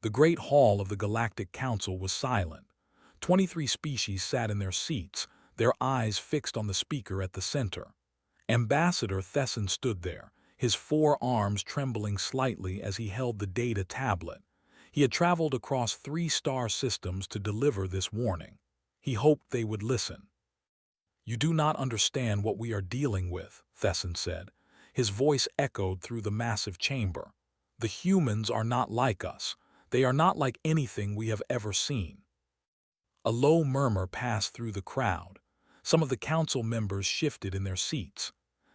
The great hall of the Galactic Council was silent. 23 species sat in their seats, their eyes fixed on the speaker at the center. Ambassador Thesson stood there, his forearms trembling slightly as he held the data tablet. He had traveled across 3-star systems to deliver this warning. He hoped they would listen. "You do not understand what we are dealing with," Thesson said. His voice echoed through the massive chamber. "The humans are not like us. They are not like anything we have ever seen." A low murmur passed through the crowd. Some of the council members shifted in their seats.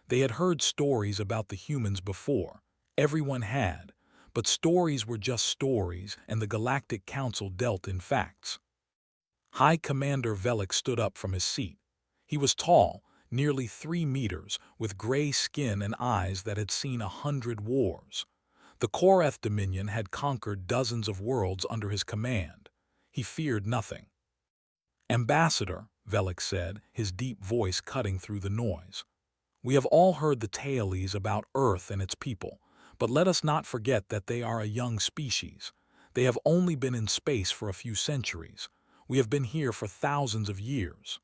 They had heard stories about the humans before. Everyone had. But stories were just stories, and the Galactic Council dealt in facts. High Commander Velik stood up from his seat. He was tall, nearly 3 meters, with gray skin and eyes that had seen 100 wars. The Korath Dominion had conquered dozens of worlds under his command. He feared nothing. "Ambassador," Velik said, his deep voice cutting through the noise. "We have all heard the tales about Earth and its people, but let us not forget that they are a young species. They have only been in space for a few centuries. We have been here for thousands of years."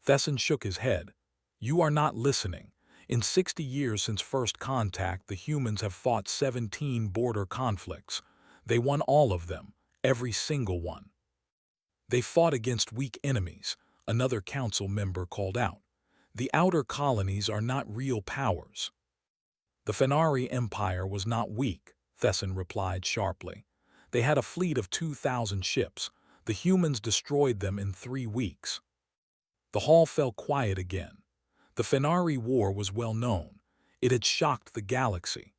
Thesson shook his head. "You are not listening. In 60 years since first contact, the humans have fought 17 border conflicts. They won all of them, every single one." "They fought against weak enemies," another council member called out. "The outer colonies are not real powers." "The Fenari Empire was not weak," Thesson replied sharply. "They had a fleet of 2,000 ships. The humans destroyed them in 3 weeks. The hall fell quiet again. The Fenari War was well known. It had shocked the galaxy.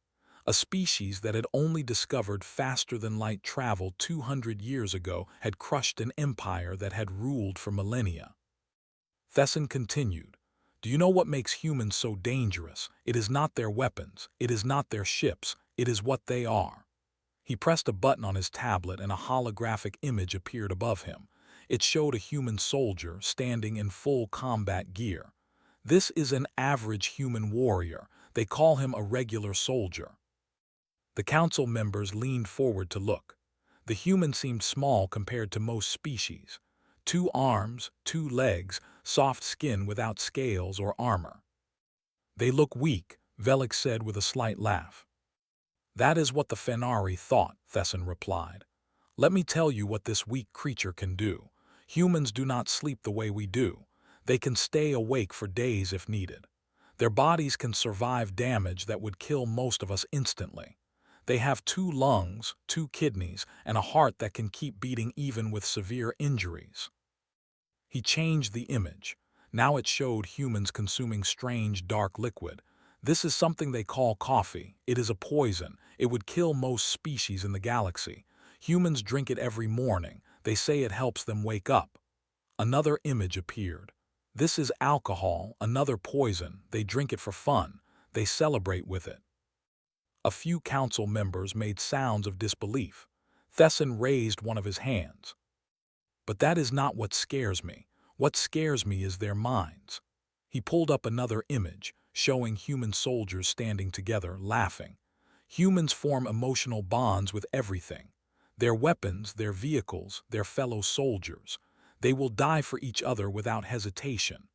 A species that had only discovered faster-than-light travel 200 years ago had crushed an empire that had ruled for millennia. Thesson continued, "Do you know what makes humans so dangerous? It is not their weapons, it is not their ships, it is what they are." He pressed a button on his tablet and a holographic image appeared above him. It showed a human soldier standing in full combat gear. "This is an average human warrior. They call him a regular soldier." The council members leaned forward to look. The human seemed small compared to most species. 2 arms, 2 legs, soft skin without scales or armor. "They look weak," Velik said with a slight laugh. "That is what the Fenari thought," Thesson replied. "Let me tell you what this weak creature can do. Humans do not sleep the way we do. They can stay awake for days if needed. Their bodies can survive damage that would kill most of us instantly. They have 2 lungs, 2 kidneys, and a heart that can keep beating even with severe injuries." He changed the image. Now it showed humans consuming strange dark liquid. "This is something they call coffee. It is a poison. It would kill most species in the galaxy. Humans drink it every morning. They say it helps them wake up." Another image appeared. "This is alcohol, another poison. They drink it for fun. They celebrate with it." A few council members made sounds of disbelief. Thesson raised one of his hands. "But that is not what scares me. What scares me is their minds." He pulled up another image, showing human soldiers standing together, laughing. Humans form emotional bonds with everything. Their weapons, their vehicles, their fellow soldiers. They will die for each other without hesitation.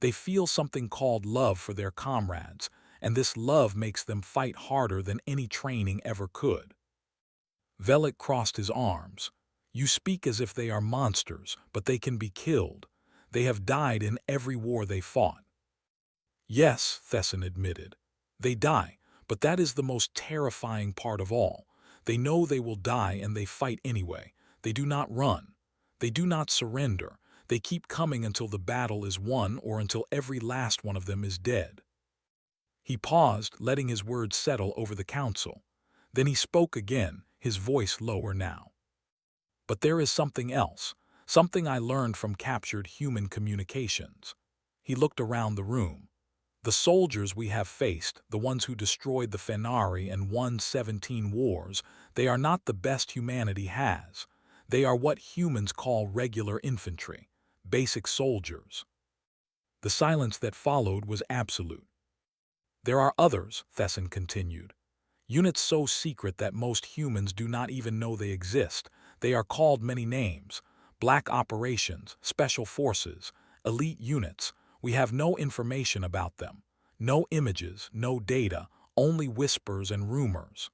They feel something called love for their comrades, and this love makes them fight harder than any training ever could. Velik crossed his arms. "You speak as if they are monsters, but they can be killed. They have died in every war they fought." "Yes," Thesson admitted. "They die, but that is the most terrifying part of all. They know they will die and they fight anyway. They do not run. They do not surrender. They keep coming until the battle is won or until every last one of them is dead." He paused, letting his words settle over the council. Then he spoke again, his voice lower now. "But there is something else, something I learned from captured human communications." He looked around the room. "The soldiers we have faced, the ones who destroyed the Fenari and won 17 wars, they are not the best humanity has. They are what humans call regular infantry, basic soldiers." The silence that followed was absolute. "There are others," Thesson continued. Units so secret that most humans do not even know they exist. They are called many names: Black Operations, Special Forces, Elite Units. We have no information about them. No images, no data, only whispers and rumors.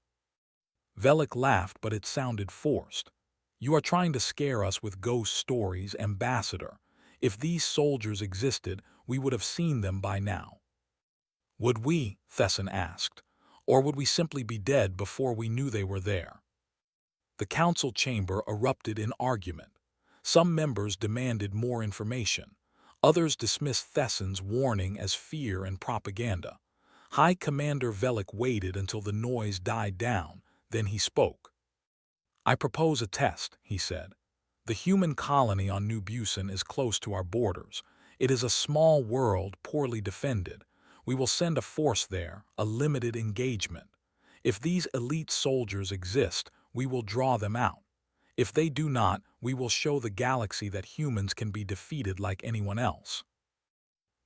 Velik laughed, but it sounded forced. You are trying to scare us with ghost stories, Ambassador. If these soldiers existed, we would have seen them by now. Would we? Thesson asked. Or would we simply be dead before we knew they were there? The council chamber erupted in argument. Some members demanded more information. Others dismissed Thesson's warning as fear and propaganda. High Commander Velik waited until the noise died down, then he spoke. I propose a test, he said. The human colony on New Busan is close to our borders. It is a small world, poorly defended. We will send a force there, a limited engagement. If these elite soldiers exist, we will draw them out. If they do not, we will show the galaxy that humans can be defeated like anyone else.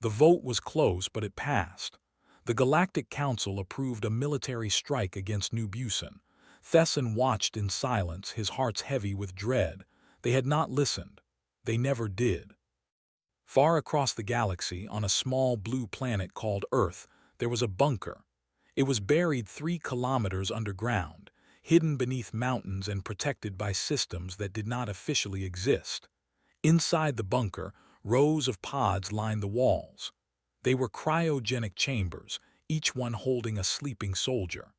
The vote was close, but it passed. The Galactic Council approved a military strike against New Busan. Thesson watched in silence, his heart heavy with dread. They had not listened. They never did. Far across the galaxy, on a small blue planet called Earth, there was a bunker. It was buried 3 kilometers underground, hidden beneath mountains and protected by systems that did not officially exist. Inside the bunker, rows of pods lined the walls. They were cryogenic chambers, each one holding a sleeping soldier.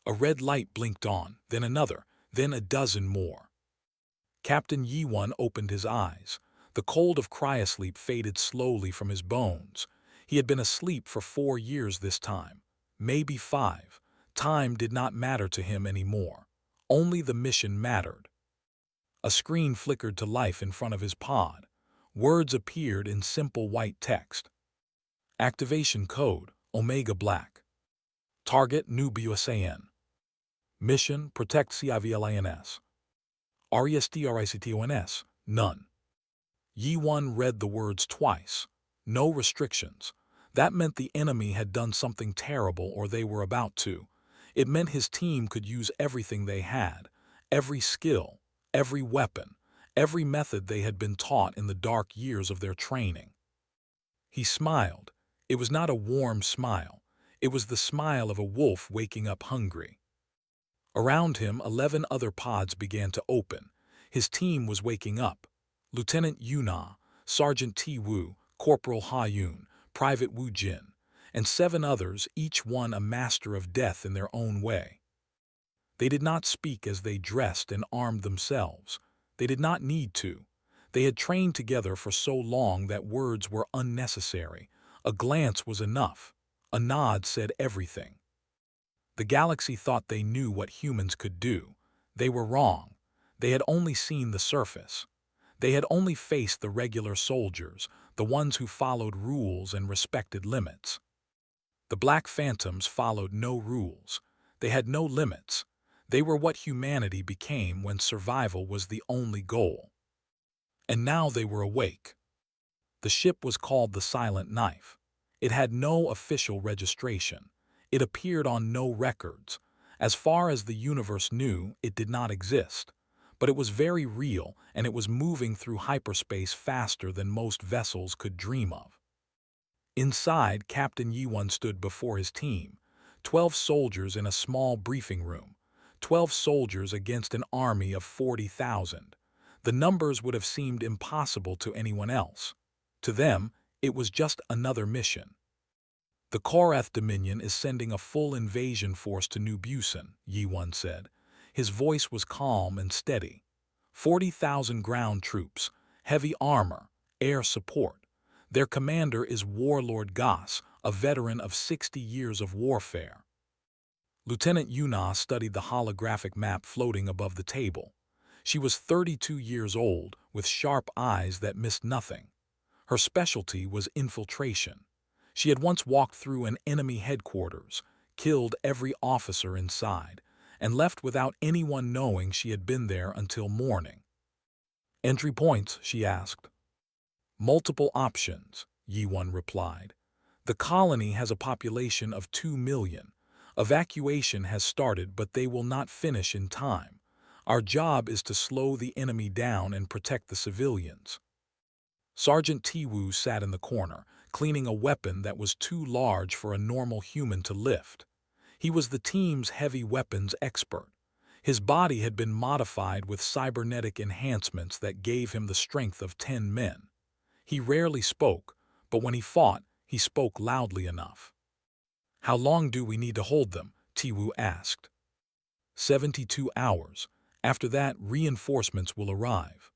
A red light blinked on, then another, then a dozen more. Captain Yi-Won opened his eyes. The cold of cryosleep faded slowly from his bones. He had been asleep for 4 years this time, maybe 5. Time did not matter to him anymore. Only the mission mattered. A screen flickered to life in front of his pod. Words appeared in simple white text. Activation code, Omega Black. Target, New Busan. Mission, protect Civils. Restrictions, none. Yi-Won read the words twice. No restrictions. That meant the enemy had done something terrible, or they were about to. It meant his team could use everything they had, every skill, every weapon, every method they had been taught in the dark years of their training. He smiled. It was not a warm smile. It was the smile of a wolf waking up hungry. Around him, 11 other pods began to open. His team was waking up. Lieutenant Yuna, Sergeant T. Wu, Corporal Ha Yun, Private Wu Jin, and 7 others, each one a master of death in their own way. They did not speak as they dressed and armed themselves. They did not need to. They had trained together for so long that words were unnecessary. A glance was enough. A nod said everything. The galaxy thought they knew what humans could do. They were wrong. They had only seen the surface. They had only faced the regular soldiers, the ones who followed rules and respected limits. The Black Phantoms followed no rules. They had no limits. They were what humanity became when survival was the only goal. And now they were awake. The ship was called the Silent Knife. It had no official registration. It appeared on no records. As far as the universe knew, it did not exist. But it was very real, and it was moving through hyperspace faster than most vessels could dream of. Inside, Captain Yi-Won stood before his team. 12 soldiers in a small briefing room. 12 soldiers against an army of 40,000. The numbers would have seemed impossible to anyone else. To them, it was just another mission. The Korath Dominion is sending a full invasion force to New Busan, Yi-Won said. His voice was calm and steady. 40,000 ground troops, heavy armor, air support. Their commander is Warlord Goss, a veteran of 60 years of warfare. Lieutenant Yuna studied the holographic map floating above the table. She was 32 years old, with sharp eyes that missed nothing. Her specialty was infiltration. She had once walked through an enemy headquarters, killed every officer inside, and left without anyone knowing she had been there until morning. Entry points, she asked. Multiple options, Yi-Won replied. The colony has a population of 2 million. Evacuation has started, but they will not finish in time. Our job is to slow the enemy down and protect the civilians." Sergeant Tiwu sat in the corner, cleaning a weapon that was too large for a normal human to lift. He was the team's heavy weapons expert. His body had been modified with cybernetic enhancements that gave him the strength of 10 men. He rarely spoke, but when he fought, he spoke loudly enough. "How long do we need to hold them?" Tiwu asked. 72 hours. After that, reinforcements will arrive."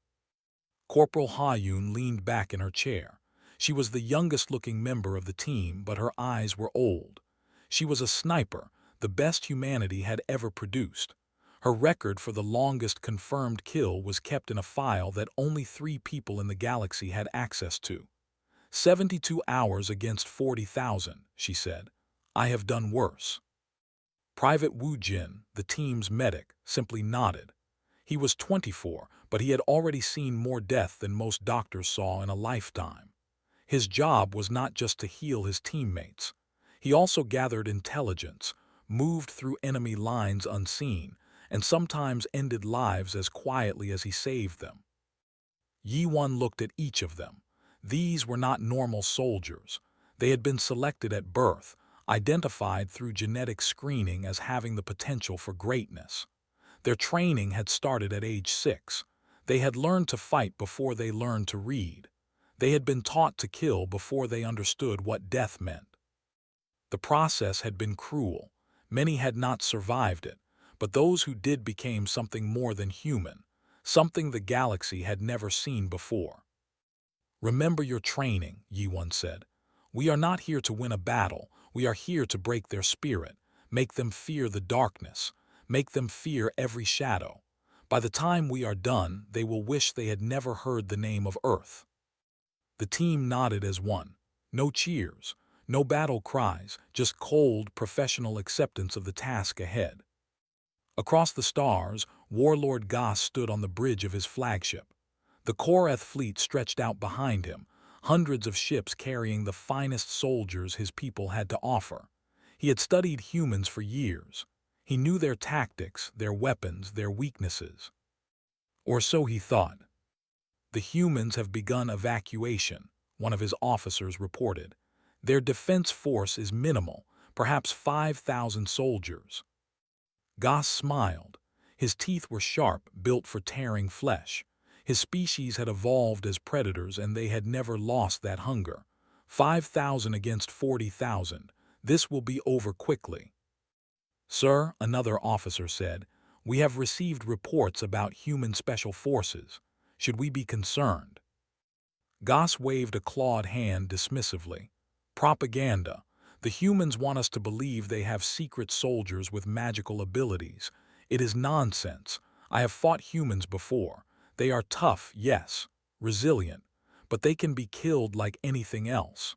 Corporal Ha-Yun leaned back in her chair. She was the youngest-looking member of the team, but her eyes were old. She was a sniper, the best humanity had ever produced. Her record for the longest confirmed kill was kept in a file that only 3 people in the galaxy had access to. 72 hours against 40,000, she said. "I have done worse." Private Wu Jin, the team's medic, simply nodded. He was 24, but he had already seen more death than most doctors saw in a lifetime. His job was not just to heal his teammates. He also gathered intelligence, moved through enemy lines unseen, and sometimes ended lives as quietly as he saved them. Yi-Wan looked at each of them. These were not normal soldiers. They had been selected at birth, identified through genetic screening as having the potential for greatness. Their training had started at age 6. They had learned to fight before they learned to read. They had been taught to kill before they understood what death meant. The process had been cruel. Many had not survived it, but those who did became something more than human, something the galaxy had never seen before. "Remember your training," Yi-Wan said. "We are not here to win a battle. We are here to break their spirit, make them fear the darkness, make them fear every shadow. By the time we are done, they will wish they had never heard the name of Earth." The team nodded as one. No cheers, no battle cries, just cold, professional acceptance of the task ahead. Across the stars, Warlord Goss stood on the bridge of his flagship. The Korath fleet stretched out behind him, hundreds of ships carrying the finest soldiers his people had to offer. He had studied humans for years. He knew their tactics, their weapons, their weaknesses. Or so he thought. "The humans have begun evacuation," one of his officers reported. "Their defense force is minimal, perhaps 5,000 soldiers." Goss smiled. His teeth were sharp, built for tearing flesh. His species had evolved as predators and they had never lost that hunger. 5,000 against 40,000. This will be over quickly. "Sir," another officer said, "we have received reports about human special forces. Should we be concerned?" Goss waved a clawed hand dismissively. "Propaganda. The humans want us to believe they have secret soldiers with magical abilities. It is nonsense. I have fought humans before. They are tough, yes, resilient, but they can be killed like anything else."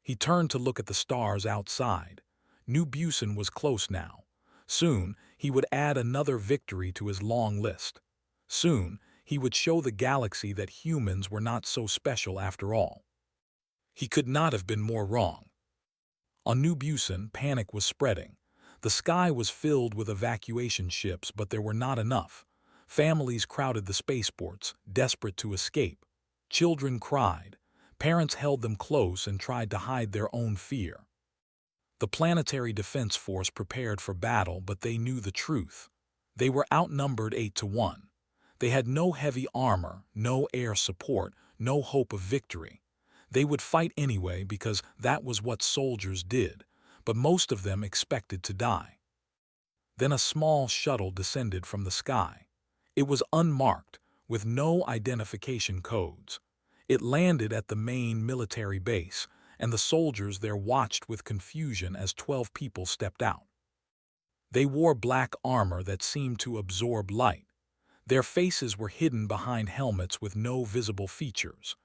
He turned to look at the stars outside. New Busan was close now. Soon, he would add another victory to his long list. Soon, he would show the galaxy that humans were not so special after all. He could not have been more wrong. On New Busan, panic was spreading. The sky was filled with evacuation ships, but there were not enough. Families crowded the spaceports, desperate to escape. Children cried. Parents held them close and tried to hide their own fear. The Planetary Defense Force prepared for battle, but they knew the truth. They were outnumbered 8-1. They had no heavy armor, no air support, no hope of victory. They would fight anyway because that was what soldiers did, but most of them expected to die. Then a small shuttle descended from the sky. It was unmarked, with no identification codes. It landed at the main military base, and the soldiers there watched with confusion as 12 people stepped out. They wore black armor that seemed to absorb light. Their faces were hidden behind helmets with no visible features.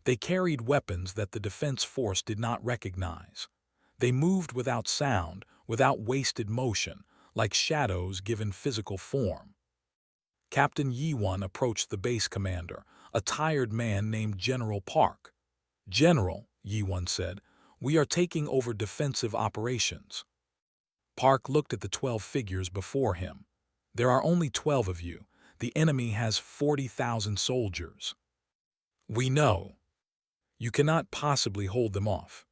They carried weapons that the defense force did not recognize. They moved without sound, without wasted motion, like shadows given physical form. Captain Yi-Wan approached the base commander, a tired man named General Park. "General," Yi-Wan said, "we are taking over defensive operations." Park looked at the 12 figures before him. There are only 12 of you. The enemy has 40,000 soldiers. We know. You cannot possibly hold them off.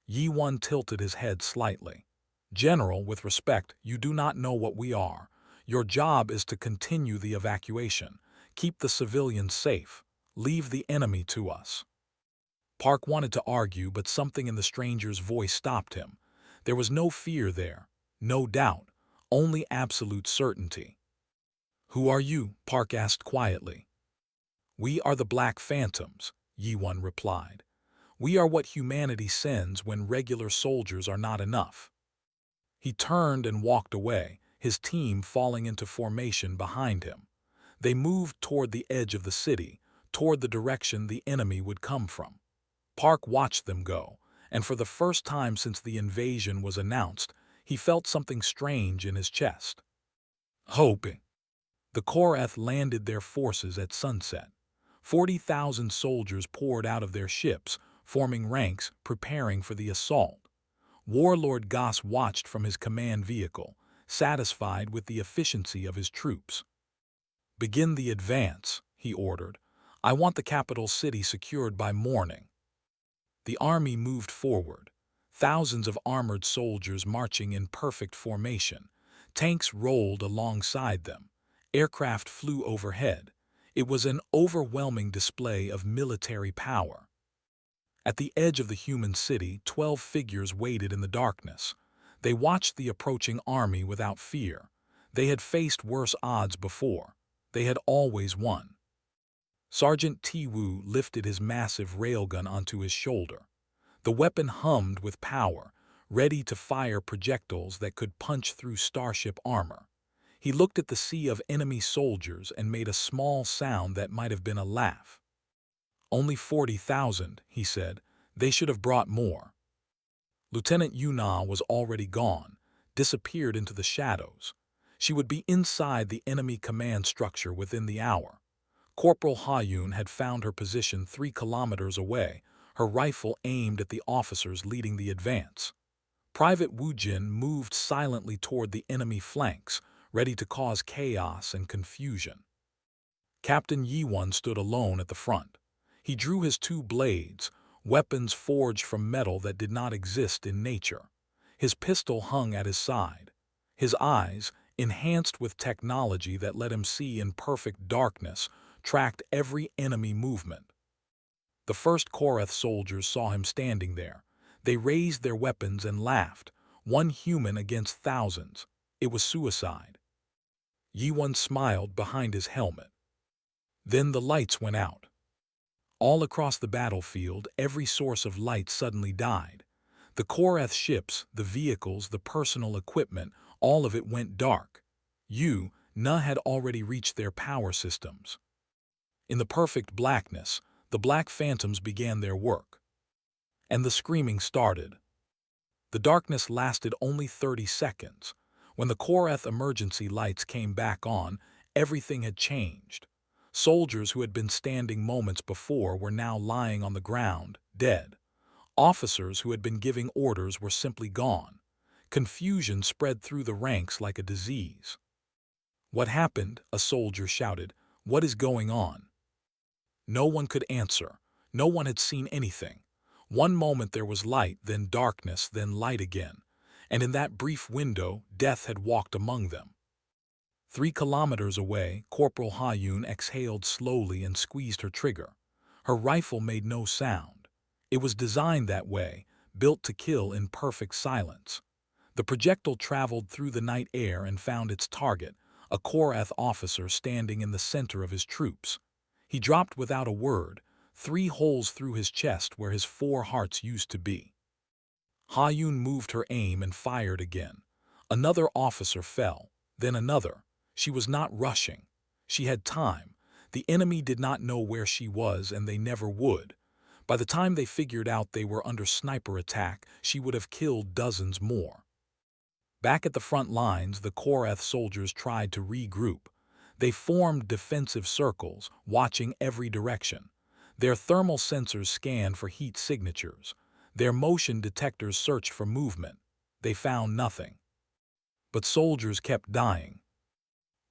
Yi-Wan tilted his head slightly. General, with respect, you do not know what we are. Your job is to continue the evacuation. Keep the civilians safe. Leave the enemy to us. Park wanted to argue, but something in the stranger's voice stopped him. There was no fear there, no doubt, only absolute certainty. Who are you? Park asked quietly. We are the Black Phantoms, Yi-Wan replied. We are what humanity sends when regular soldiers are not enough. He turned and walked away, his team falling into formation behind him. They moved toward the edge of the city, toward the direction the enemy would come from. Park watched them go, and for the first time since the invasion was announced, he felt something strange in his chest. Hope. The Korath landed their forces at sunset. 40,000 soldiers poured out of their ships, forming ranks, preparing for the assault. Warlord Goss watched from his command vehicle, satisfied with the efficiency of his troops. Begin the advance, he ordered. I want the capital city secured by morning. The army moved forward, thousands of armored soldiers marching in perfect formation. Tanks rolled alongside them. Aircraft flew overhead. It was an overwhelming display of military power. At the edge of the human city, 12 figures waited in the darkness. They watched the approaching army without fear. They had faced worse odds before. They had always won. Sergeant Ti-Wu lifted his massive railgun onto his shoulder. The weapon hummed with power, ready to fire projectiles that could punch through starship armor. He looked at the sea of enemy soldiers and made a small sound that might have been a laugh. Only 40,000, he said. They should have brought more. Lieutenant Yuna was already gone, disappeared into the shadows. She would be inside the enemy command structure within the hour. Corporal Ha-Yun had found her position 3 kilometers away, her rifle aimed at the officers leading the advance. Private Wu Jin moved silently toward the enemy flanks, ready to cause chaos and confusion. Captain Yi-Wan stood alone at the front. He drew his 2 blades, weapons forged from metal that did not exist in nature. His pistol hung at his side. His eyes, enhanced with technology that let him see in perfect darkness, tracked every enemy movement. The first Korath soldiers saw him standing there. They raised their weapons and laughed. 1 human against thousands. It was suicide. Yi-Wan smiled behind his helmet. Then the lights went out. All across the battlefield, every source of light suddenly died. The Korath ships, the vehicles, the personal equipment, all of it went dark. Na had already reached their power systems. In the perfect blackness, the Black Phantoms began their work. And the screaming started. The darkness lasted only 30 seconds. When the Korath emergency lights came back on, everything had changed. Soldiers who had been standing moments before were now lying on the ground, dead. Officers who had been giving orders were simply gone. Confusion spread through the ranks like a disease. What happened? A soldier shouted. What is going on? No one could answer. No one had seen anything. One moment there was light, then darkness, then light again. And in that brief window, death had walked among them. 3 kilometers away, Corporal Ha-Yun exhaled slowly and squeezed her trigger. Her rifle made no sound. It was designed that way, built to kill in perfect silence. The projectile traveled through the night air and found its target, a Korath officer standing in the center of his troops. He dropped without a word, 3 holes through his chest where his 4 hearts used to be. Ha-Yun moved her aim and fired again. Another officer fell, then another. She was not rushing. She had time. The enemy did not know where she was, and they never would. By the time they figured out they were under sniper attack, she would have killed dozens more. Back at the front lines, the Korath soldiers tried to regroup. They formed defensive circles, watching every direction. Their thermal sensors scanned for heat signatures. Their motion detectors searched for movement. They found nothing. But soldiers kept dying.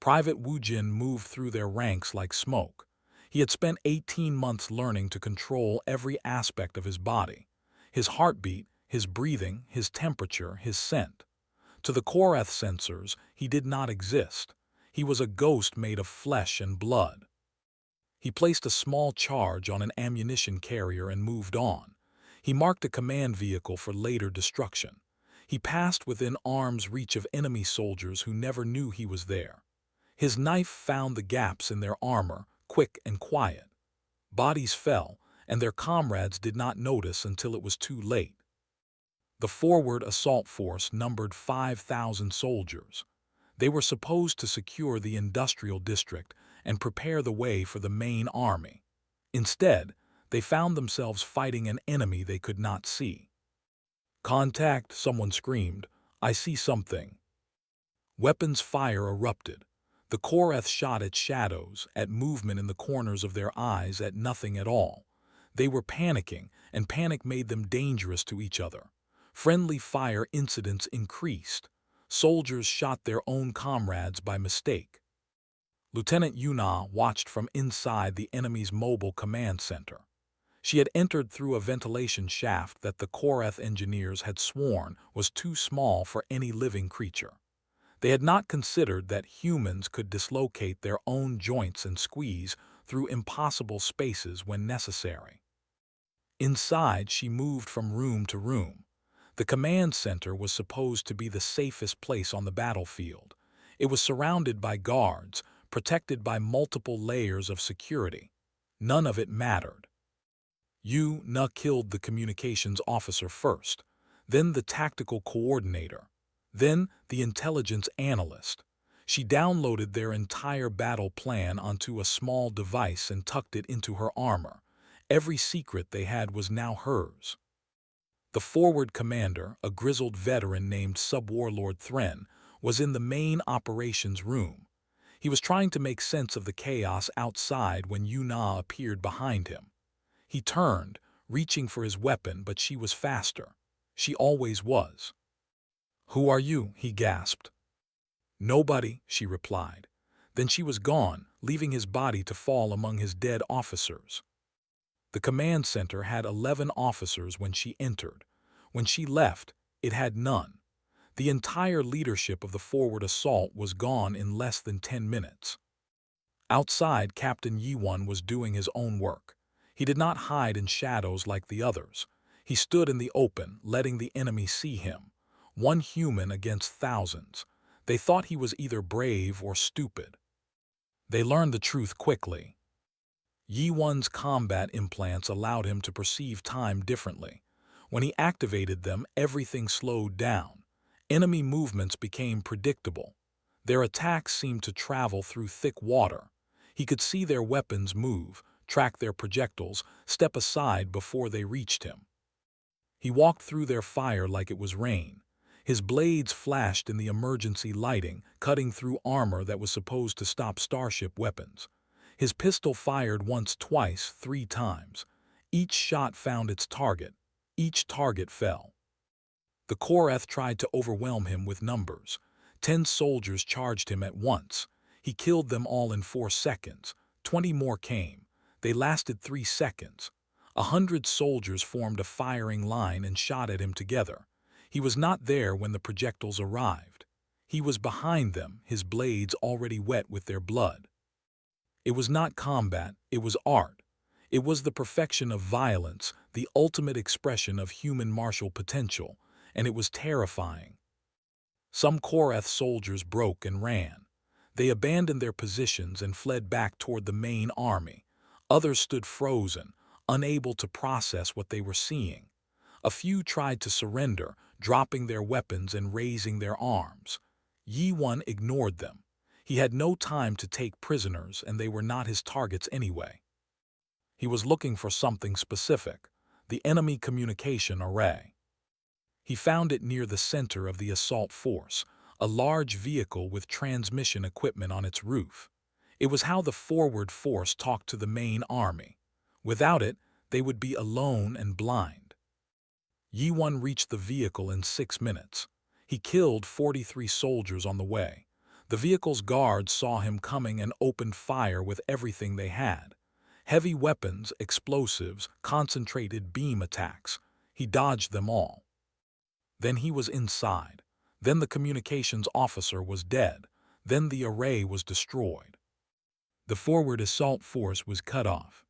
Private Wu Jin moved through their ranks like smoke. He had spent 18 months learning to control every aspect of his body. His heartbeat, his breathing, his temperature, his scent. To the Korath sensors, he did not exist. He was a ghost made of flesh and blood. He placed a small charge on an ammunition carrier and moved on. He marked a command vehicle for later destruction. He passed within arm's reach of enemy soldiers who never knew he was there. His knife found the gaps in their armor, quick and quiet. Bodies fell, and their comrades did not notice until it was too late. The forward assault force numbered 5,000 soldiers. They were supposed to secure the industrial district and prepare the way for the main army. Instead, they found themselves fighting an enemy they could not see. "Contact," someone screamed. "I see something." Weapons fire erupted. The Korath shot at shadows, at movement in the corners of their eyes, at nothing at all. They were panicking, and panic made them dangerous to each other. Friendly fire incidents increased. Soldiers shot their own comrades by mistake. Lieutenant Yuna watched from inside the enemy's mobile command center. She had entered through a ventilation shaft that the Korath engineers had sworn was too small for any living creature. They had not considered that humans could dislocate their own joints and squeeze through impossible spaces when necessary. Inside, she moved from room to room. The command center was supposed to be the safest place on the battlefield. It was surrounded by guards, protected by multiple layers of security. None of it mattered. Yu-Na killed the communications officer first, then the tactical coordinator, then the intelligence analyst. She downloaded their entire battle plan onto a small device and tucked it into her armor. Every secret they had was now hers. The forward commander, a grizzled veteran named Sub-Warlord Thren, was in the main operations room. He was trying to make sense of the chaos outside when Yuna appeared behind him. He turned, reaching for his weapon, but she was faster. She always was. "Who are you?" he gasped. "Nobody," she replied. Then she was gone, leaving his body to fall among his dead officers. The command center had 11 officers when she entered. When she left, it had none. The entire leadership of the forward assault was gone in less than 10 minutes. Outside, Captain Yiwon was doing his own work. He did not hide in shadows like the others. He stood in the open, letting the enemy see him. One human against thousands. They thought he was either brave or stupid. They learned the truth quickly. Yiwon's combat implants allowed him to perceive time differently. When he activated them, everything slowed down. Enemy movements became predictable. Their attacks seemed to travel through thick water. He could see their weapons move, track their projectiles, step aside before they reached him. He walked through their fire like it was rain. His blades flashed in the emergency lighting, cutting through armor that was supposed to stop starship weapons. His pistol fired once, twice, 3 times. Each shot found its target. Each target fell. The Korath tried to overwhelm him with numbers. 10 soldiers charged him at once. He killed them all in 4 seconds. 20 more came. They lasted 3 seconds. 100 soldiers formed a firing line and shot at him together. He was not there when the projectiles arrived. He was behind them, his blades already wet with their blood. It was not combat, it was art. It was the perfection of violence, the ultimate expression of human martial potential, and it was terrifying. Some Korath soldiers broke and ran. They abandoned their positions and fled back toward the main army. Others stood frozen, unable to process what they were seeing. A few tried to surrender, dropping their weapons and raising their arms. Yiwon ignored them. He had no time to take prisoners, and they were not his targets anyway. He was looking for something specific, the enemy communication array. He found it near the center of the assault force, a large vehicle with transmission equipment on its roof. It was how the forward force talked to the main army. Without it, they would be alone and blind. Yiwon reached the vehicle in 6 minutes. He killed 43 soldiers on the way. The vehicle's guards saw him coming and opened fire with everything they had. Heavy weapons, explosives, concentrated beam attacks. He dodged them all. Then he was inside. Then the communications officer was dead. Then the array was destroyed. The forward assault force was cut off.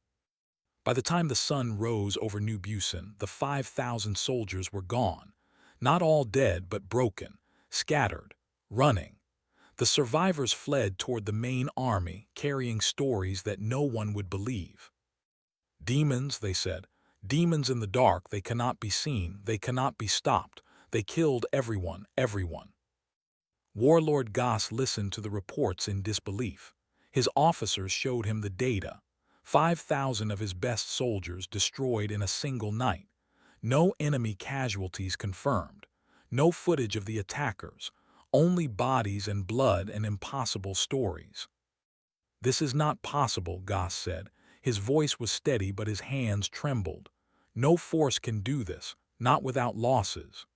By the time the sun rose over New Busan, the 5,000 soldiers were gone. Not all dead, but broken, scattered, running. The survivors fled toward the main army, carrying stories that no one would believe. Demons, they said. Demons in the dark, they cannot be seen, they cannot be stopped. They killed everyone, everyone. Warlord Goss listened to the reports in disbelief. His officers showed him the data. 5,000 of his best soldiers destroyed in a single night. No enemy casualties confirmed. No footage of the attackers. Only bodies and blood and impossible stories. "This is not possible," Goss said. His voice was steady, but his hands trembled. "No force can do this, not without losses."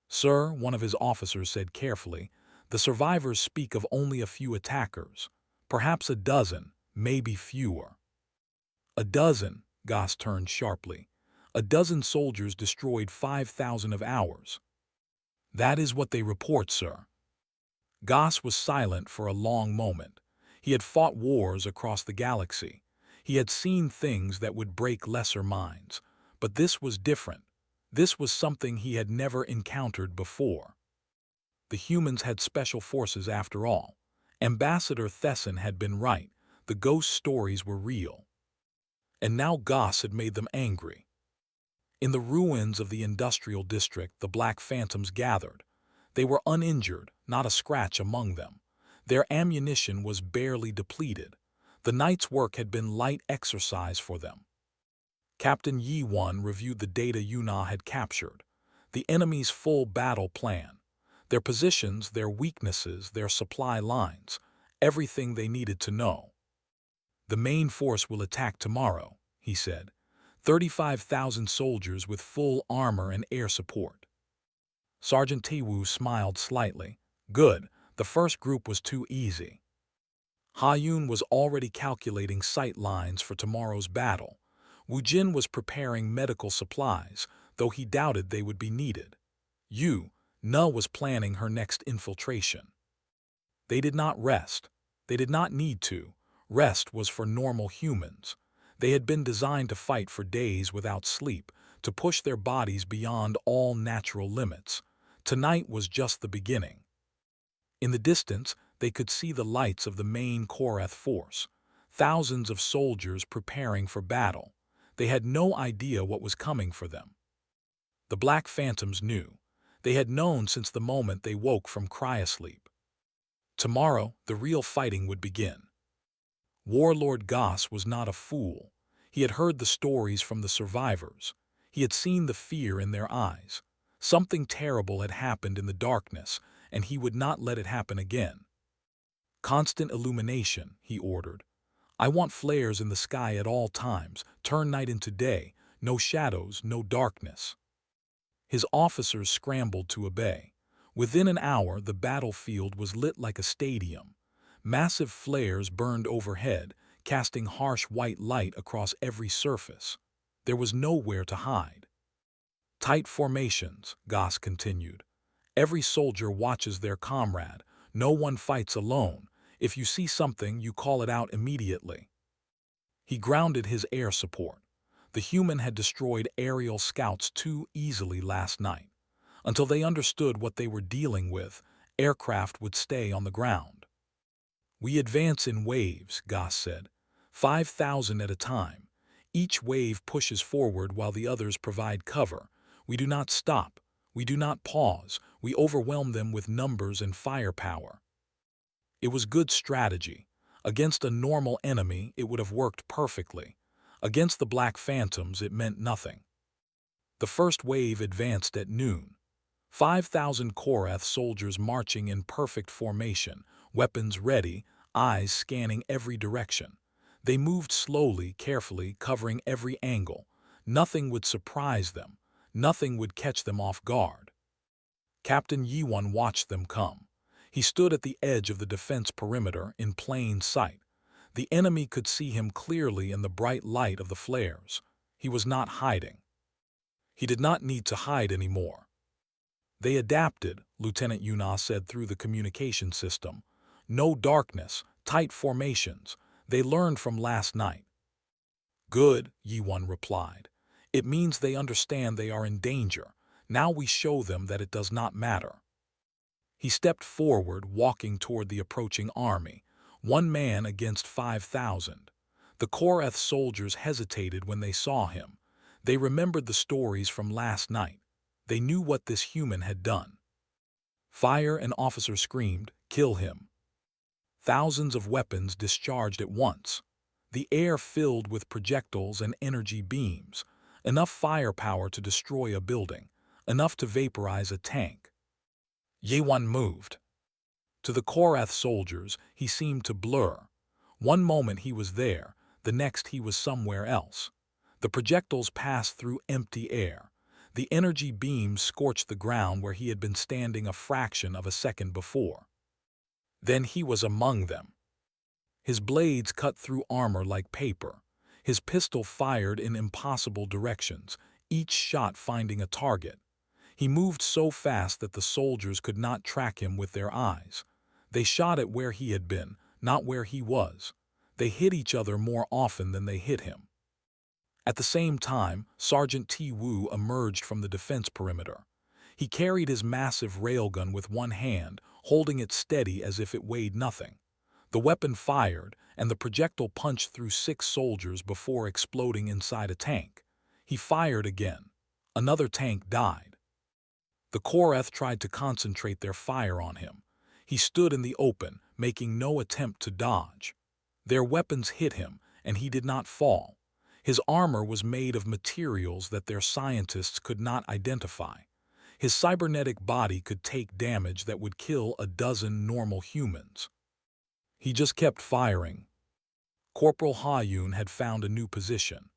"Sir," one of his officers said carefully, "the survivors speak of only a few attackers. Perhaps a dozen, maybe fewer." "A dozen," Goss turned sharply. "A dozen soldiers destroyed 5,000 of ours." "That is what they report, sir." Goss was silent for a long moment. He had fought wars across the galaxy. He had seen things that would break lesser minds. But this was different. This was something he had never encountered before. The humans had special forces after all. Ambassador Thesson had been right. The ghost stories were real. And now Goss had made them angry. In the ruins of the industrial district, the Black Phantoms gathered. They were uninjured, not a scratch among them. Their ammunition was barely depleted. The night's work had been light exercise for them. Captain Yi-1 reviewed the data Yuna had captured. The enemy's full battle plan. Their positions, their weaknesses, their supply lines. Everything they needed to know. "The main force will attack tomorrow," he said. 35,000 soldiers with full armor and air support. Sergeant Tiwu smiled slightly. "Good, the first group was too easy." Ha-Yun was already calculating sight lines for tomorrow's battle. Wu Jin was preparing medical supplies, though he doubted they would be needed. Na was planning her next infiltration. They did not rest. They did not need to. Rest was for normal humans. They had been designed to fight for days without sleep, to push their bodies beyond all natural limits. Tonight was just the beginning. In the distance, they could see the lights of the main Korath force. Thousands of soldiers preparing for battle. They had no idea what was coming for them. The Black Phantoms knew. They had known since the moment they woke from cryosleep. Tomorrow, the real fighting would begin. Warlord Goss was not a fool. He had heard the stories from the survivors. He had seen the fear in their eyes. Something terrible had happened in the darkness, and he would not let it happen again. "Constant illumination," he ordered. "I want flares in the sky at all times. Turn night into day. No shadows, no darkness." His officers scrambled to obey. Within an hour, the battlefield was lit like a stadium. Massive flares burned overhead, casting harsh white light across every surface. There was nowhere to hide. "Tight formations," Goss continued. "Every soldier watches their comrade. No one fights alone. If you see something, you call it out immediately." He grounded his air support. The human had destroyed aerial scouts too easily last night. Until they understood what they were dealing with, aircraft would stay on the ground. "We advance in waves," Goss said. 5,000 at a time. Each wave pushes forward while the others provide cover. We do not stop. We do not pause. We overwhelm them with numbers and firepower. It was good strategy. Against a normal enemy, it would have worked perfectly. Against the Black Phantoms, it meant nothing. The first wave advanced at noon. 5,000 Korath soldiers marching in perfect formation, weapons ready, eyes scanning every direction. They moved slowly, carefully, covering every angle. Nothing would surprise them. Nothing would catch them off guard. Captain Yi-Wan watched them come. He stood at the edge of the defense perimeter in plain sight. The enemy could see him clearly in the bright light of the flares. He was not hiding. He did not need to hide anymore. They adapted, Lieutenant Yuna said through the communication system. No darkness, tight formations. They learned from last night. Good, Yi-Wan replied. It means they understand they are in danger. Now we show them that it does not matter. He stepped forward, walking toward the approaching army, 1 man against 5,000. The Korath soldiers hesitated when they saw him. They remembered the stories from last night. They knew what this human had done. Fire, an officer screamed, kill him. Thousands of weapons discharged at once. The air filled with projectiles and energy beams, enough firepower to destroy a building, enough to vaporize a tank. Yi-Wan moved. To the Korath soldiers, he seemed to blur. One moment he was there, the next he was somewhere else. The projectiles passed through empty air. The energy beams scorched the ground where he had been standing a fraction of a second before. Then he was among them. His blades cut through armor like paper. His pistol fired in impossible directions, each shot finding a target. He moved so fast that the soldiers could not track him with their eyes. They shot at where he had been, not where he was. They hit each other more often than they hit him. At the same time, Sergeant T. Wu emerged from the defense perimeter. He carried his massive railgun with one hand, holding it steady as if it weighed nothing. The weapon fired, and the projectile punched through 6 soldiers before exploding inside a tank. He fired again. Another tank died. The Korath tried to concentrate their fire on him. He stood in the open, making no attempt to dodge. Their weapons hit him, and he did not fall. His armor was made of materials that their scientists could not identify. His cybernetic body could take damage that would kill a dozen normal humans. He just kept firing. Corporal Ha-Yun had found a new position.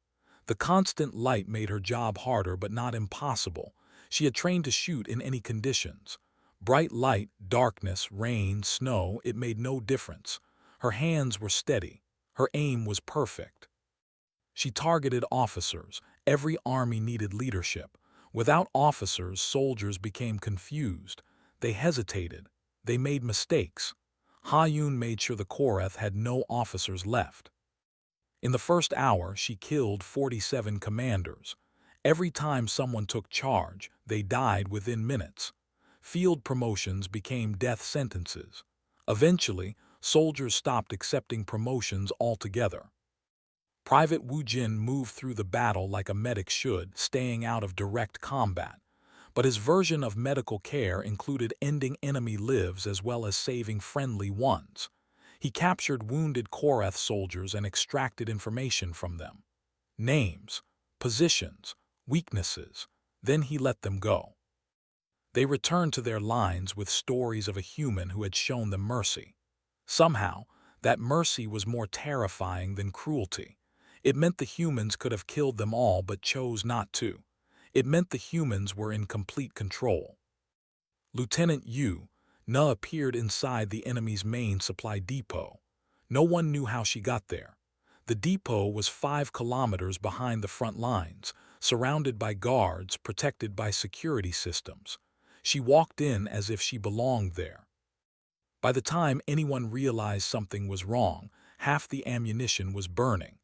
The constant light made her job harder but not impossible. She had trained to shoot in any conditions. Bright light, darkness, rain, snow, it made no difference. Her hands were steady. Her aim was perfect. She targeted officers. Every army needed leadership. Without officers, soldiers became confused. They hesitated. They made mistakes. Ha-Yun made sure the Korath had no officers left. In the first hour, she killed 47 commanders. Every time someone took charge, they died within minutes. Field promotions became death sentences. Eventually, soldiers stopped accepting promotions altogether. Private Wu Jin moved through the battle like a medic should, staying out of direct combat. But his version of medical care included ending enemy lives as well as saving friendly ones. He captured wounded Korath soldiers and extracted information from them. Names, positions, weaknesses. Then he let them go. They returned to their lines with stories of a human who had shown them mercy. Somehow, that mercy was more terrifying than cruelty. It meant the humans could have killed them all but chose not to. It meant the humans were in complete control. Lieutenant Yu Na appeared inside the enemy's main supply depot. No one knew how she got there. The depot was 5 kilometers behind the front lines, surrounded by guards, protected by security systems. She walked in as if she belonged there. By the time anyone realized something was wrong, half the ammunition was burning.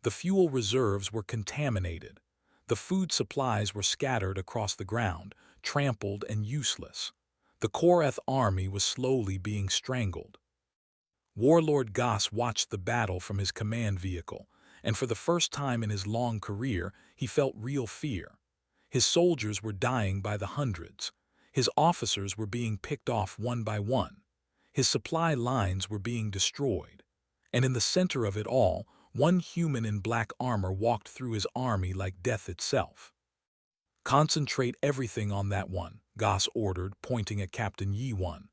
The fuel reserves were contaminated. The food supplies were scattered across the ground, trampled and useless. The Korath army was slowly being strangled. Warlord Goss watched the battle from his command vehicle, and for the first time in his long career, he felt real fear. His soldiers were dying by the hundreds. His officers were being picked off one by one. His supply lines were being destroyed. And in the center of it all, one human in black armor walked through his army like death itself. "Concentrate everything on that one," Goss ordered, pointing at Captain Yi-Wan.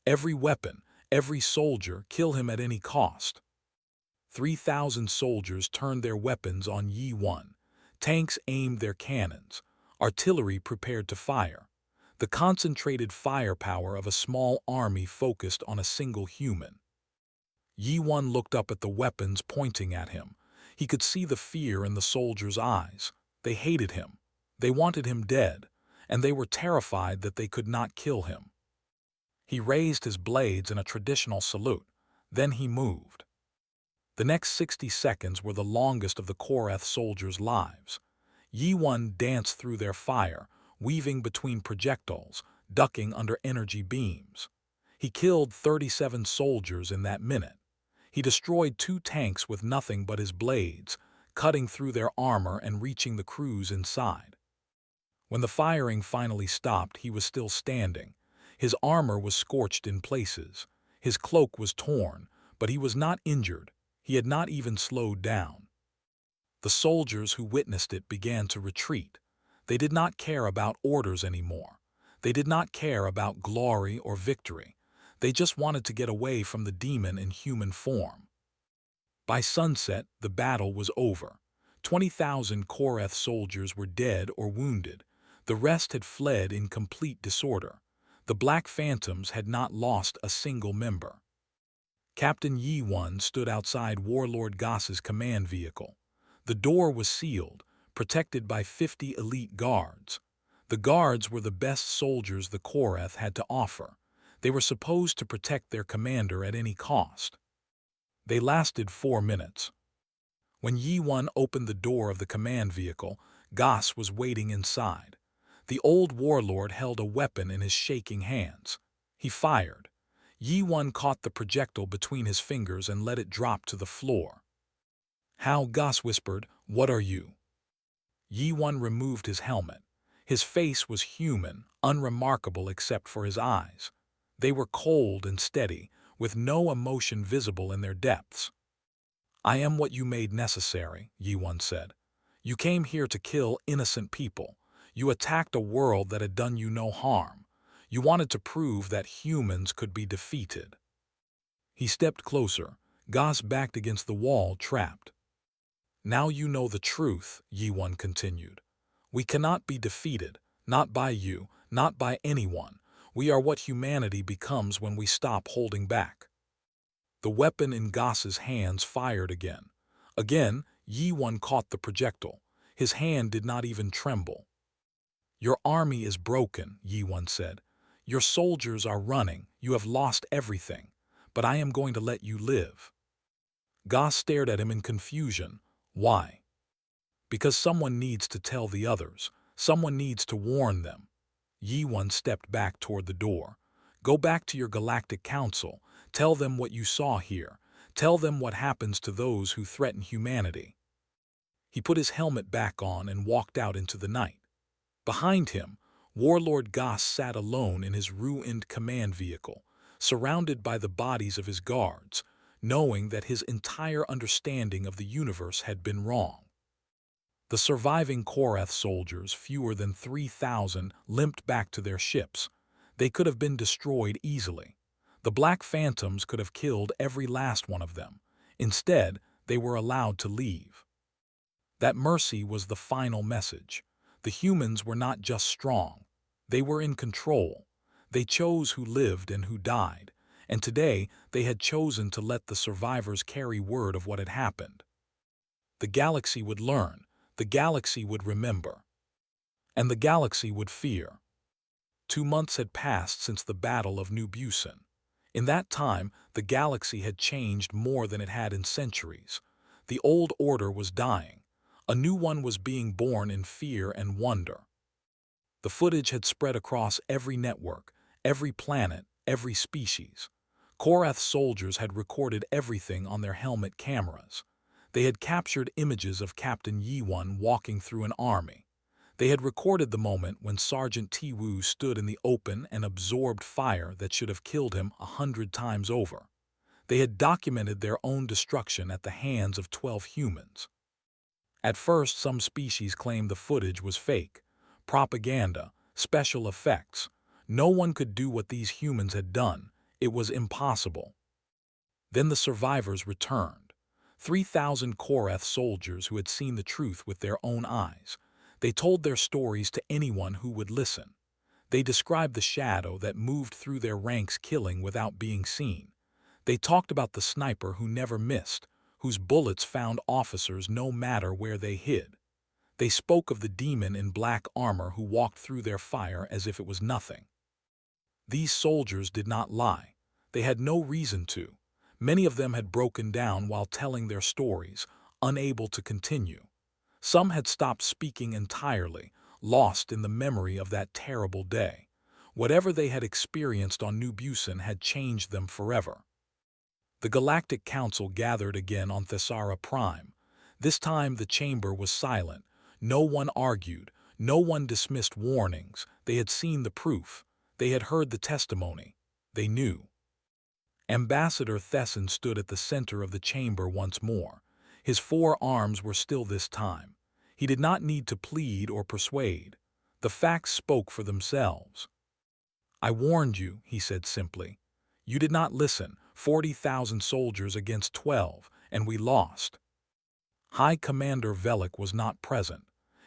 "Every weapon, every soldier, kill him at any cost." 3,000 soldiers turned their weapons on Yi-Wan. Tanks aimed their cannons. Artillery prepared to fire. the concentrated firepower of a small army focused on a single human. Yi-Wan looked up at the weapons pointing at him. He could see the fear in the soldiers' eyes. They hated him. They wanted him dead, and they were terrified that they could not kill him. He raised his blades in a traditional salute. Then he moved. The next 60 seconds were the longest of the Korath soldiers' lives. Yi-Wan danced through their fire, weaving between projectiles, ducking under energy beams. He killed 37 soldiers in that minute. He destroyed 2 tanks with nothing but his blades, cutting through their armor and reaching the crews inside. When the firing finally stopped, he was still standing. His armor was scorched in places. His cloak was torn, but he was not injured. He had not even slowed down. The soldiers who witnessed it began to retreat. They did not care about orders anymore. They did not care about glory or victory. They just wanted to get away from the demon in human form. By sunset, the battle was over. 20,000 Korath soldiers were dead or wounded. The rest had fled in complete disorder. The Black Phantoms had not lost a single member. Captain Yi-Wan stood outside Warlord Goss's command vehicle. The door was sealed, protected by 50 elite guards. The guards were the best soldiers the Korath had to offer. They were supposed to protect their commander at any cost. They lasted 4 minutes. When Yi-Wan opened the door of the command vehicle, Goss was waiting inside. The old warlord held a weapon in his shaking hands. He fired. Yi-Wan caught the projectile between his fingers and let it drop to the floor. "How?" Goss whispered. "What are you?" Yi-Wan removed his helmet. His face was human, unremarkable except for his eyes. They were cold and steady, with no emotion visible in their depths. "I am what you made necessary," Yi-Wan said. "You came here to kill innocent people. You attacked a world that had done you no harm. You wanted to prove that humans could be defeated." He stepped closer. Goss backed against the wall, trapped. "Now you know the truth," Yi-Wan continued. "We cannot be defeated, not by you, not by anyone. We are what humanity becomes when we stop holding back." The weapon in Goss's hands fired again. Again, Yi-Wan caught the projectile. His hand did not even tremble. "Your army is broken," Yi-Wan said. "Your soldiers are running. You have lost everything. But I am going to let you live." Goss stared at him in confusion. "Why?" "Because someone needs to tell the others. Someone needs to warn them." Yi-Wan stepped back toward the door. "Go back to your Galactic Council. Tell them what you saw here. Tell them what happens to those who threaten humanity." He put his helmet back on and walked out into the night. Behind him, Warlord Goss sat alone in his ruined command vehicle, surrounded by the bodies of his guards, knowing that his entire understanding of the universe had been wrong. The surviving Korath soldiers, fewer than 3,000, limped back to their ships. They could have been destroyed easily. The Black Phantoms could have killed every last one of them. Instead, they were allowed to leave. That mercy was the final message. The humans were not just strong. They were in control. They chose who lived and who died, and today they had chosen to let the survivors carry word of what had happened. The galaxy would learn. The galaxy would remember. And the galaxy would fear. 2 months had passed since the Battle of New Busan. In that time, the galaxy had changed more than it had in centuries. The old order was dying. A new one was being born in fear and wonder. The footage had spread across every network, every planet, every species. Korath soldiers had recorded everything on their helmet cameras. They had captured images of Captain Yi-Wan walking through an army. They had recorded the moment when Sergeant Ti-Wu stood in the open and absorbed fire that should have killed him 100 times over. They had documented their own destruction at the hands of 12 humans. At first, some species claimed the footage was fake, propaganda, special effects. No one could do what these humans had done. It was impossible. Then the survivors returned. 3,000 Korath soldiers who had seen the truth with their own eyes. They told their stories to anyone who would listen. They described the shadow that moved through their ranks, killing without being seen. They talked about the sniper who never missed, whose bullets found officers no matter where they hid. They spoke of the demon in black armor who walked through their fire as if it was nothing. These soldiers did not lie. They had no reason to. Many of them had broken down while telling their stories, unable to continue. Some had stopped speaking entirely, lost in the memory of that terrible day. Whatever they had experienced on New Busan had changed them forever. The Galactic Council gathered again on Thessara Prime. This time the chamber was silent. No one argued. No one dismissed warnings. They had seen the proof. They had heard the testimony. They knew. Ambassador Thesson stood at the center of the chamber once more. His 4 arms were still this time. He did not need to plead or persuade. The facts spoke for themselves. "I warned you," he said simply. "You did not listen. 40,000 soldiers against 12, and we lost." High Commander Velik was not present.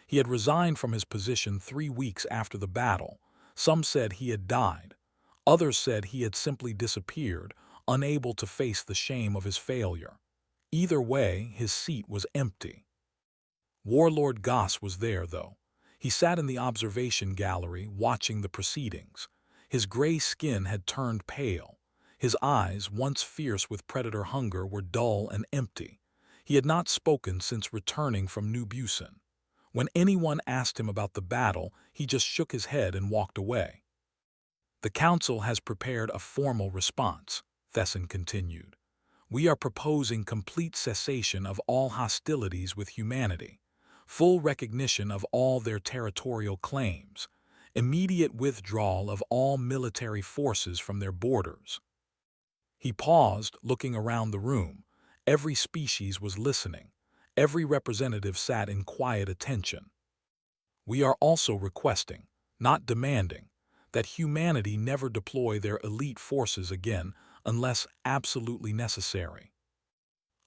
He had resigned from his position 3 weeks after the battle. Some said he had died. Others said he had simply disappeared, unable to face the shame of his failure. Either way, his seat was empty. Warlord Goss was there, though. He sat in the observation gallery, watching the proceedings. His gray skin had turned pale. His eyes, once fierce with predator hunger, were dull and empty. He had not spoken since returning from New Busan. When anyone asked him about the battle, he just shook his head and walked away. "The Council has prepared a formal response," Thesson continued. "We are proposing complete cessation of all hostilities with humanity, full recognition of all their territorial claims, immediate withdrawal of all military forces from their borders." He paused, looking around the room. Every species was listening. Every representative sat in quiet attention. "We are also requesting, not demanding, that humanity never deploy their elite forces again unless absolutely necessary."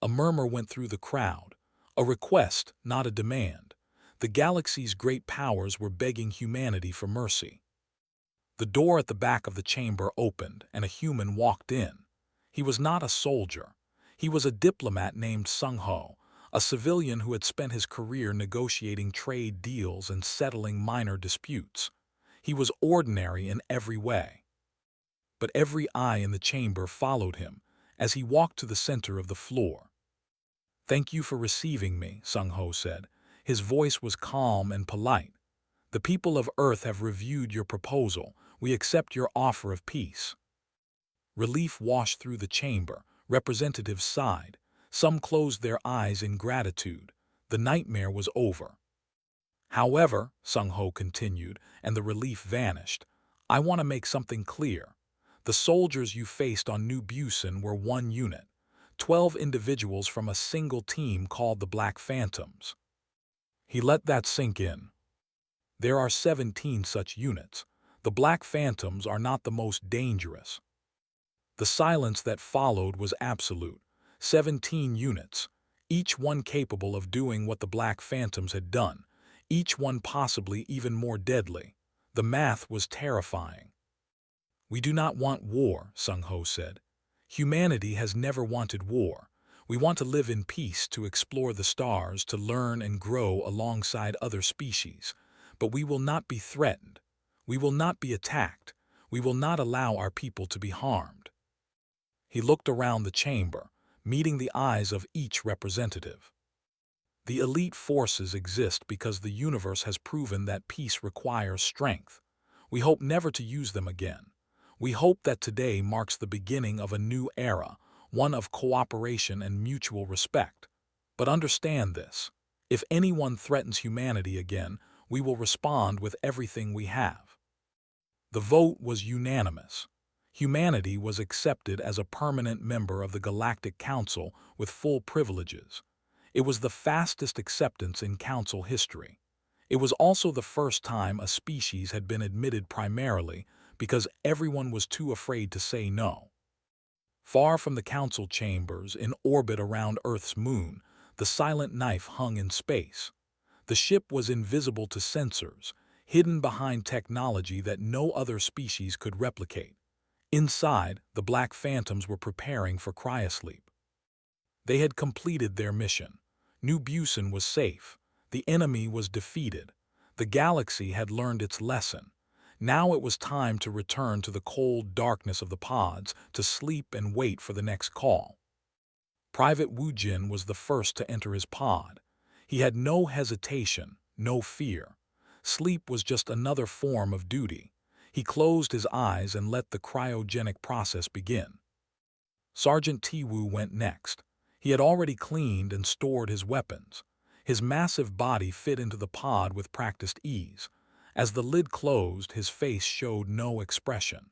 A murmur went through the crowd. A request, not a demand. The galaxy's great powers were begging humanity for mercy. The door at the back of the chamber opened, and a human walked in. He was not a soldier. He was a diplomat named Sung Ho, a civilian who had spent his career negotiating trade deals and settling minor disputes. He was ordinary in every way. But every eye in the chamber followed him as he walked to the center of the floor. "Thank you for receiving me," Sung Ho said. His voice was calm and polite. "The people of Earth have reviewed your proposal. We accept your offer of peace." Relief washed through the chamber. Representatives sighed. Some closed their eyes in gratitude. The nightmare was over. "However," Sung Ho continued, and the relief vanished, "I want to make something clear. The soldiers you faced on New Busan were one unit, 12 individuals from a single team called the Black Phantoms." He let that sink in. There are 17 such units. The Black Phantoms are not the most dangerous. The silence that followed was absolute. 17 units, each one capable of doing what the Black Phantoms had done, each one possibly even more deadly. The math was terrifying. "We do not want war," Sung Ho said. "Humanity has never wanted war. We want to live in peace, to explore the stars, to learn and grow alongside other species. But we will not be threatened. We will not be attacked. We will not allow our people to be harmed." He looked around the chamber, meeting the eyes of each representative. "The elite forces exist because the universe has proven that peace requires strength. We hope never to use them again. We hope that today marks the beginning of a new era, one of cooperation and mutual respect. But understand this: if anyone threatens humanity again, we will respond with everything we have." The vote was unanimous. Humanity was accepted as a permanent member of the Galactic Council with full privileges. It was the fastest acceptance in Council history. It was also the first time a species had been admitted primarily because everyone was too afraid to say no. Far from the Council chambers, in orbit around Earth's moon, the silent knife hung in space. The ship was invisible to sensors, hidden behind technology that no other species could replicate. Inside, the Black Phantoms were preparing for cryosleep. They had completed their mission. New Busan was safe. The enemy was defeated. The galaxy had learned its lesson. Now it was time to return to the cold darkness of the pods, to sleep and wait for the next call. Private Wu Jin was the first to enter his pod. He had no hesitation, no fear. Sleep was just another form of duty. He closed his eyes and let the cryogenic process begin. Sergeant Tiwu went next. He had already cleaned and stored his weapons. His massive body fit into the pod with practiced ease. As the lid closed, his face showed no expression.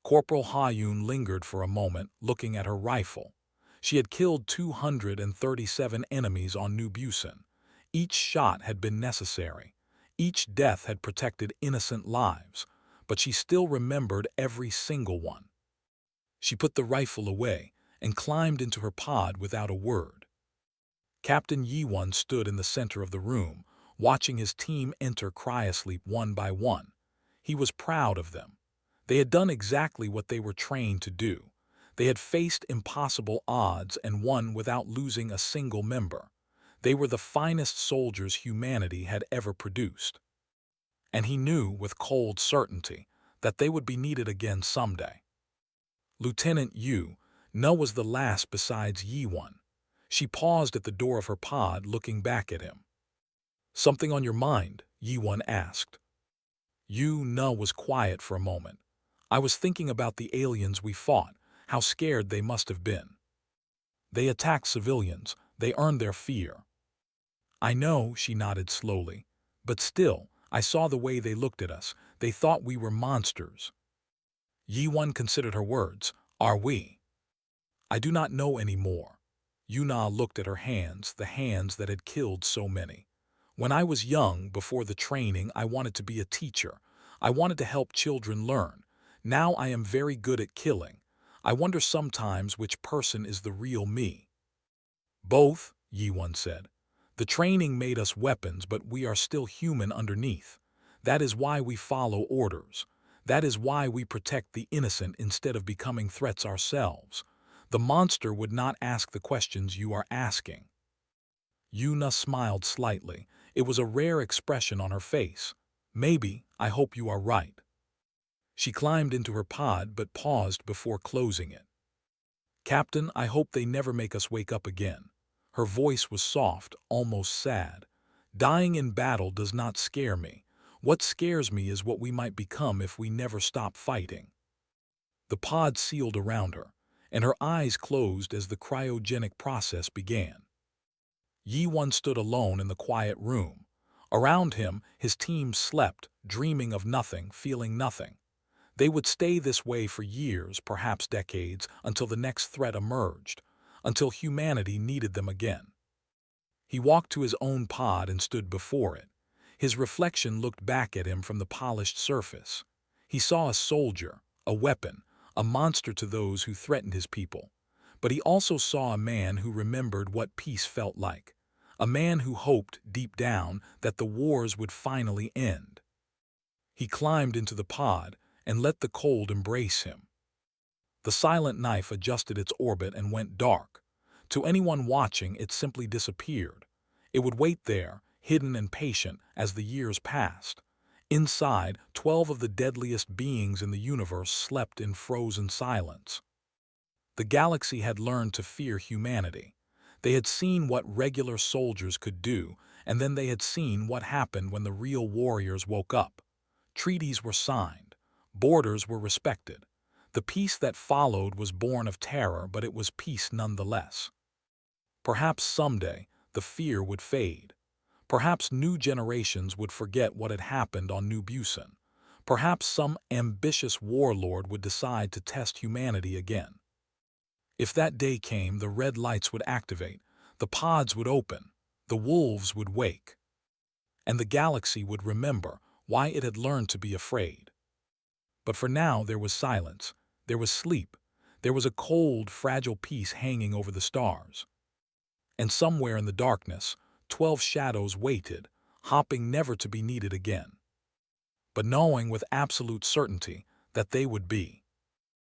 Corporal Ha-Yun lingered for a moment, looking at her rifle. She had killed 237 enemies on New Busan. Each shot had been necessary. Each death had protected innocent lives, but she still remembered every single one. She put the rifle away and climbed into her pod without a word. Captain Yi-Won stood in the center of the room, watching his team enter cryosleep one by one. He was proud of them. They had done exactly what they were trained to do. They had faced impossible odds and won without losing a single member. They were the finest soldiers humanity had ever produced. And he knew with cold certainty that they would be needed again someday. Lieutenant Yu Na was the last besides Yi-Won. She paused at the door of her pod, looking back at him. "Something on your mind?" Yi-Won asked. Yu Na was quiet for a moment. "I was thinking about the aliens we fought, how scared they must have been. They attacked civilians, they earned their fear." "I know," she nodded slowly, "but still, I saw the way they looked at us. They thought we were monsters." Yi-Won considered her words. "Are we?" "I do not know any more." Yuna looked at her hands, the hands that had killed so many. "When I was young, before the training, I wanted to be a teacher. I wanted to help children learn. Now I am very good at killing. I wonder sometimes which person is the real me." "Both," Yi-Won said. "The training made us weapons, but we are still human underneath. That is why we follow orders. That is why we protect the innocent instead of becoming threats ourselves. The monster would not ask the questions you are asking." Yuna smiled slightly. It was a rare expression on her face. "Maybe, I hope you are right." She climbed into her pod but paused before closing it. "Captain, I hope they never make us wake up again." Her voice was soft, almost sad. "Dying in battle does not scare me. What scares me is what we might become if we never stop fighting." The pod sealed around her, and her eyes closed as the cryogenic process began. Yi-Won stood alone in the quiet room. Around him, his team slept, dreaming of nothing, feeling nothing. They would stay this way for years, perhaps decades, until the next threat emerged, until humanity needed them again. He walked to his own pod and stood before it. His reflection looked back at him from the polished surface. He saw a soldier, a weapon, a monster to those who threatened his people. But he also saw a man who remembered what peace felt like, a man who hoped, deep down, that the wars would finally end. He climbed into the pod and let the cold embrace him. The silent knife adjusted its orbit and went dark. To anyone watching, it simply disappeared. It would wait there, hidden and patient, as the years passed. Inside, 12 of the deadliest beings in the universe slept in frozen silence. The galaxy had learned to fear humanity. They had seen what regular soldiers could do, and then they had seen what happened when the real warriors woke up. Treaties were signed. Borders were respected. The peace that followed was born of terror, but it was peace nonetheless. Perhaps someday the fear would fade. Perhaps new generations would forget what had happened on New Busan. Perhaps some ambitious warlord would decide to test humanity again. If that day came, the red lights would activate, the pods would open, the wolves would wake, and the galaxy would remember why it had learned to be afraid. But for now there was silence, there was sleep, there was a cold, fragile peace hanging over the stars. And somewhere in the darkness, 12 shadows waited, hopping never to be needed again. but knowing with absolute certainty that they would be.